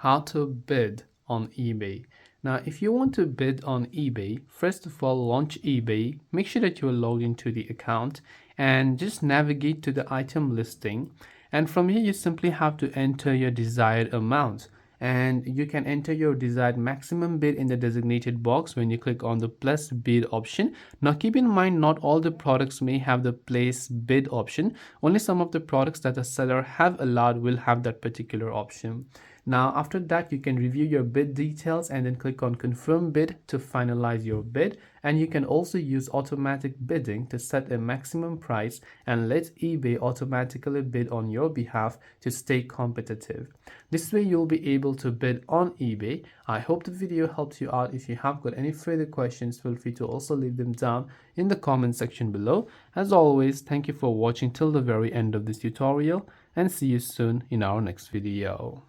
How to bid on eBay. Now, if you want to bid on eBay, first of all, launch eBay. Make sure that you are logged into the account and just navigate to the item listing. And from here, you simply have to enter your desired amount. And you can enter your desired maximum bid in the designated box when you click on the plus bid option. Now keep in mind, not all the products may have the place bid option. Only some of the products that the seller have allowed will have that particular option. Now after that, you can review your bid details and then click on confirm bid to finalize your bid. And you can also use automatic bidding to set a maximum price and let eBay automatically bid on your behalf to stay competitive. This way you'll be able to bid on eBay. I hope the video helped you out. If you have got any further questions, feel free to also leave them down in the comment section below. As always, thank you for watching till the very end of this tutorial and see you soon in our next video.